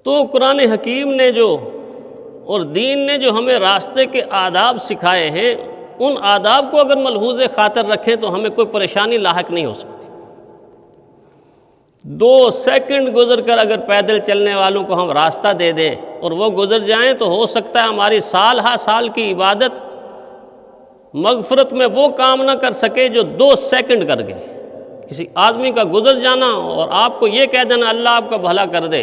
تو قرآن حکیم نے جو اور دین نے جو ہمیں راستے کے آداب سکھائے ہیں، ان آداب کو اگر ملحوظ خاطر رکھیں تو ہمیں کوئی پریشانی لاحق نہیں ہو سکتی۔ 2 سیکنڈ گزر کر اگر پیدل چلنے والوں کو ہم راستہ دے دیں اور وہ گزر جائیں تو ہو سکتا ہے ہماری سال ہا سال کی عبادت مغفرت میں وہ کام نہ کر سکے جو 2 سیکنڈ کر گئے۔ کسی آدمی کا گزر جانا اور آپ کو یہ کہہ دینا اللہ آپ کا بھلا کر دے،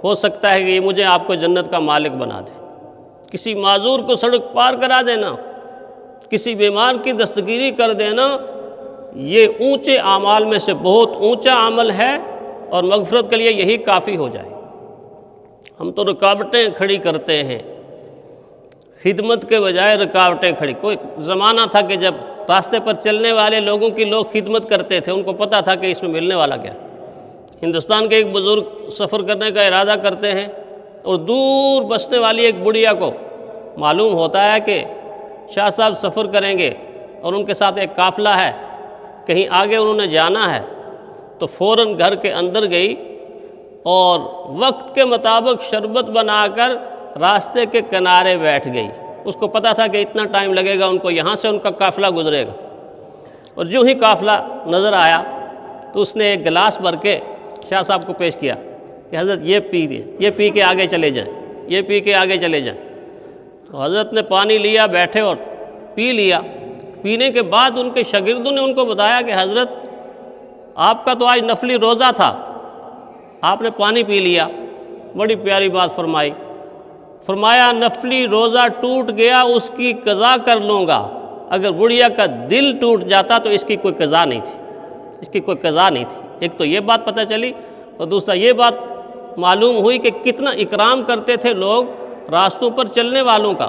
ہو سکتا ہے کہ یہ مجھے آپ کو جنت کا مالک بنا دے۔ کسی معذور کو سڑک پار کرا دینا، کسی بیمار کی دستگیری کر دینا، یہ اونچے اعمال میں سے بہت اونچا عمل ہے اور مغفرت کے لیے یہی کافی ہو جائے۔ ہم تو رکاوٹیں کھڑی کرتے ہیں، خدمت کے بجائے رکاوٹیں کھڑی۔ کوئی زمانہ تھا کہ جب راستے پر چلنے والے لوگوں کی لوگ خدمت کرتے تھے، ان کو پتہ تھا کہ اس میں ملنے والا کیا۔ ہندوستان کے ایک بزرگ سفر کرنے کا ارادہ کرتے ہیں اور دور بسنے والی ایک بڑھیا کو معلوم ہوتا ہے کہ شاہ صاحب سفر کریں گے اور ان کے ساتھ ایک قافلہ ہے، کہیں آگے انہوں نے جانا ہے، تو فوراً گھر کے اندر گئی اور وقت کے مطابق شربت بنا کر راستے کے کنارے بیٹھ گئی۔ اس کو پتہ تھا کہ اتنا ٹائم لگے گا ان کو، یہاں سے ان کا قافلہ گزرے گا۔ اور جو ہی قافلہ نظر آیا تو اس نے ایک گلاس بھر کے شاہ صاحب کو پیش کیا کہ حضرت یہ پی دیں، یہ پی کے آگے چلے جائیں، یہ پی کے آگے چلے جائیں۔ تو حضرت نے پانی لیا، بیٹھے اور پی لیا۔ پینے کے بعد ان کے شاگردوں نے ان کو بتایا کہ حضرت آپ کا تو آج نفلی روزہ تھا، آپ نے پانی پی لیا۔ بڑی پیاری بات فرمائی، فرمایا نفلی روزہ ٹوٹ گیا، اس کی قضا کر لوں گا۔ اگر بڑھیا کا دل ٹوٹ جاتا تو اس کی کوئی قضا نہیں تھی، اس کی کوئی قضا نہیں تھی۔ ایک تو یہ بات پتہ چلی اور دوسرا یہ بات معلوم ہوئی کہ کتنا اکرام کرتے تھے لوگ راستوں پر چلنے والوں کا،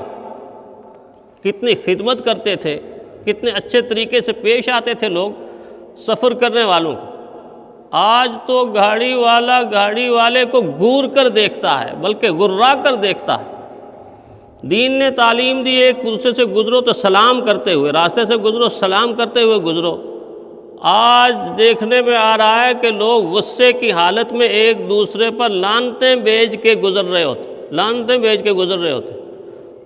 کتنی خدمت کرتے تھے، کتنے اچھے طریقے سے پیش آتے تھے لوگ سفر کرنے والوں کو۔ آج تو گاڑی والا گاڑی والے کو گور کر دیکھتا ہے، بلکہ گرا کر دیکھتا ہے۔ دین نے تعلیم دی ایک دوسرے سے گزرو تو سلام کرتے ہوئے، راستے سے گزرو سلام کرتے ہوئے گزرو۔ آج دیکھنے میں آ رہا ہے کہ لوگ غصے کی حالت میں ایک دوسرے پر لعنتیں بھیج کے گزر رہے ہوتے، لعنتیں بھیج کے گزر رہے ہوتے۔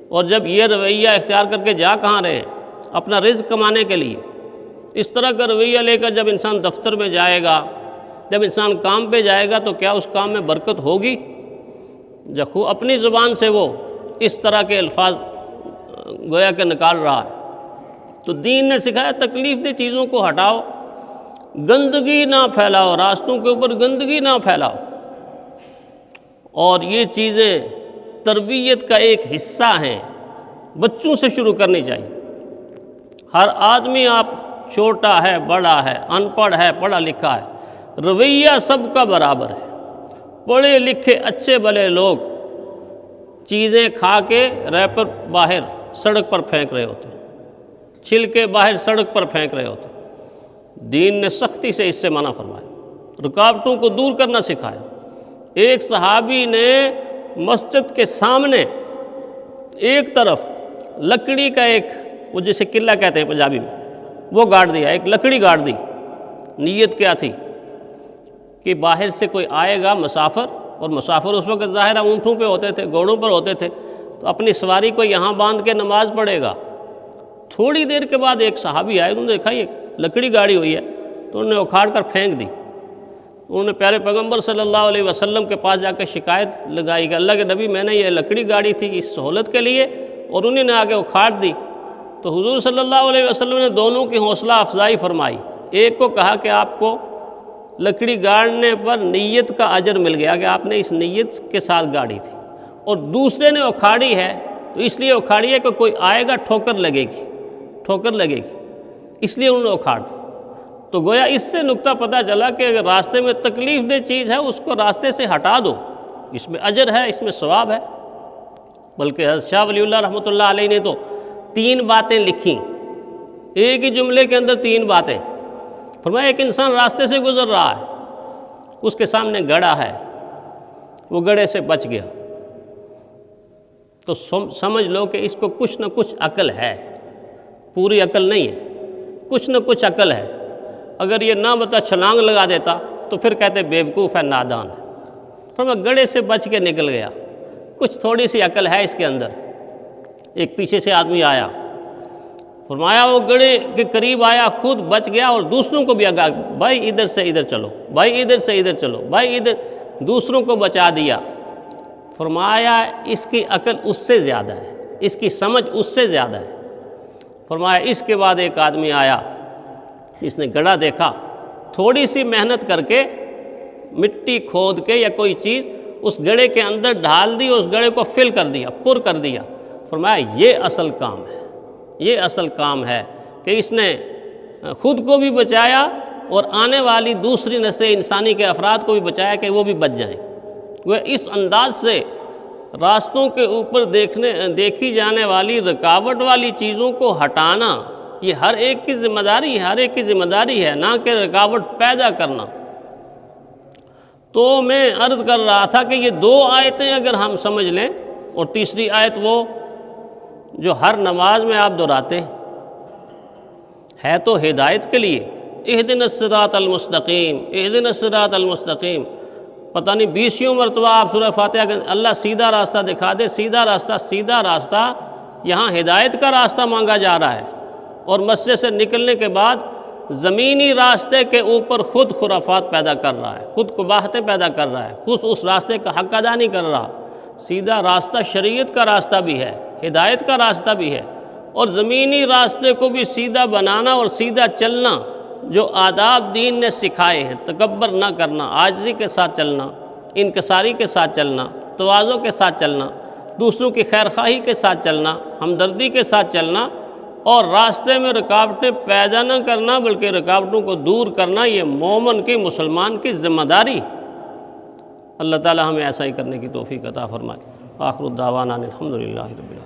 اور جب یہ رویہ اختیار کر کے جا کہاں رہے ہیں؟ اپنا رزق کمانے کے لیے۔ اس طرح کا رویہ لے کر جب انسان دفتر میں جائے گا، جب انسان کام پہ جائے گا تو کیا اس کام میں برکت ہوگی؟ جب اپنی زبان سے وہ اس طرح کے الفاظ گویا کہ نکال رہا ہے۔ تو دین نے سکھایا تکلیف دہ چیزوں کو ہٹاؤ، گندگی نہ پھیلاؤ، راستوں کے اوپر گندگی نہ پھیلاؤ۔ اور یہ چیزیں تربیت کا ایک حصہ ہیں، بچوں سے شروع کرنی چاہیے۔ ہر آدمی، آپ چھوٹا ہے بڑا ہے، ان پڑھ ہے پڑھا لکھا ہے، رویہ سب کا برابر ہے۔ پڑھے لکھے اچھے بھلے لوگ چیزیں کھا کے ریپر باہر سڑک پر پھینک رہے ہوتے ہیں، چھلکے باہر سڑک پر پھینک رہے ہوتے ہیں۔ دین نے سختی سے اس سے منع فرمایا، رکاوٹوں کو دور کرنا سکھایا۔ ایک صحابی نے مسجد کے سامنے ایک طرف لکڑی کا ایک، وہ جسے قلعہ کہتے ہیں پنجابی میں، وہ گاڑ دیا، ایک لکڑی گاڑ دی۔ نیت کیا تھی کہ باہر سے کوئی آئے گا مسافر، اور مسافر اس وقت ظاہرہ اونٹوں پہ ہوتے تھے، گھوڑوں پر ہوتے تھے، تو اپنی سواری کو یہاں باندھ کے نماز پڑھے گا۔ تھوڑی دیر کے بعد ایک صحابی آئے، انہوں نے دیکھا یہ لکڑی گاڑی ہوئی ہے، تو انہوں نے اکھاڑ کر پھینک دی۔ انہوں نے پیارے پیغمبر صلی اللہ علیہ وسلم کے پاس جا کے شکایت لگائی کہ اللہ کے نبی، میں نے یہ لکڑی گاڑی تھی اس سہولت کے لیے اور انہیں نے آگے اکھاڑ دی۔ تو حضور صلی اللہ علیہ وسلم نے دونوں کی حوصلہ افزائی فرمائی۔ ایک کو کہا کہ آپ کو لکڑی گاڑنے پر نیت کا اجر مل گیا کہ آپ نے اس نیت کے ساتھ گاڑی تھی، اور دوسرے نے اکھاڑی ہے تو اس لیے اکھاڑی ہے کہ کوئی آئے گا ٹھوکر لگے گی، ٹھوکر لگے گی، اس لیے انہوں نے اکھاڑ دی۔ تو گویا اس سے نقطہ پتہ چلا کہ اگر راستے میں تکلیف دہ چیز ہے اس کو راستے سے ہٹا دو، اس میں اجر ہے، اس میں ثواب ہے۔ بلکہ حضرت شاہ ولی اللہ رحمۃ اللہ علیہ نے تو 3 باتیں لکھیں، ایک ہی جملے کے اندر 3 باتیں۔ فرمایا ایک انسان راستے سے گزر رہا ہے، اس کے سامنے گڑھا ہے، وہ گڑھے سے بچ گیا، تو سمجھ لو کہ اس کو کچھ نہ کچھ عقل ہے، پوری عقل نہیں ہے، کچھ نہ کچھ عقل ہے۔ اگر یہ نہ بتا چھلانگ لگا دیتا تو پھر کہتے بیوقوف ہے، نادان ہے۔ فرمایا گڑھے سے بچ کے نکل گیا، کچھ تھوڑی سی عقل ہے اس کے اندر۔ ایک پیچھے سے آدمی آیا، فرمایا وہ گڑھے کے قریب آیا، خود بچ گیا اور دوسروں کو بھی آگاہ، بھائی ادھر سے ادھر چلو، بھائی ادھر سے ادھر چلو، بھائی ادھر، دوسروں کو بچا دیا۔ فرمایا اس کی عقل اس سے زیادہ ہے، اس کی سمجھ اس سے زیادہ ہے۔ فرمایا اس کے بعد ایک آدمی آیا، اس نے گڑھا دیکھا، تھوڑی سی محنت کر کے مٹی کھود کے یا کوئی چیز اس گڑھے کے اندر ڈال دی، اس گڑھے کو فل کر دیا، پر کر دیا۔ فرمایا یہ اصل کام ہے، یہ اصل کام ہے کہ اس نے خود کو بھی بچایا اور آنے والی دوسری نسل انسانی کے افراد کو بھی بچایا کہ وہ بھی بچ جائیں۔ وہ اس انداز سے راستوں کے اوپر دیکھی جانے والی رکاوٹ والی چیزوں کو ہٹانا یہ ہر ایک کی ذمہ داری ہے، ہر ایک کی ذمہ داری ہے، نہ کہ رکاوٹ پیدا کرنا۔ تو میں عرض کر رہا تھا کہ یہ دو آیتیں اگر ہم سمجھ لیں، اور تیسری آیت وہ جو ہر نماز میں آپ دہراتے ہے تو ہدایت کے لیے، اہدنا الصراط المستقیم، اہدنا الصراط المستقیم، پتہ نہیں 20 مرتبہ آپ سورہ فاتحہ کے اللہ سیدھا راستہ دکھا دے، سیدھا راستہ، یہاں ہدایت کا راستہ مانگا جا رہا ہے، اور مسجد سے نکلنے کے بعد زمینی راستے کے اوپر خود خرافات پیدا کر رہا ہے، خود قباحتیں پیدا کر رہا ہے، خود اس راستے کا حق ادا نہیں کر رہا۔ سیدھا راستہ شریعت کا راستہ بھی ہے، ہدایت کا راستہ بھی ہے، اور زمینی راستے کو بھی سیدھا بنانا اور سیدھا چلنا، جو آداب دین نے سکھائے ہیں، تکبر نہ کرنا، عاجزی کے ساتھ چلنا، انکساری کے ساتھ چلنا، تواضع کے ساتھ چلنا، دوسروں کی خیرخواہی کے ساتھ چلنا، ہمدردی کے ساتھ چلنا، اور راستے میں رکاوٹیں پیدا نہ کرنا بلکہ رکاوٹوں کو دور کرنا، یہ مومن کی، مسلمان کی ذمہ داری۔ اللہ تعالی ہمیں ایسا ہی کرنے کی توفیق عطا فرمائے۔ آخر الدعوانا الحمدللہ رب العالمین۔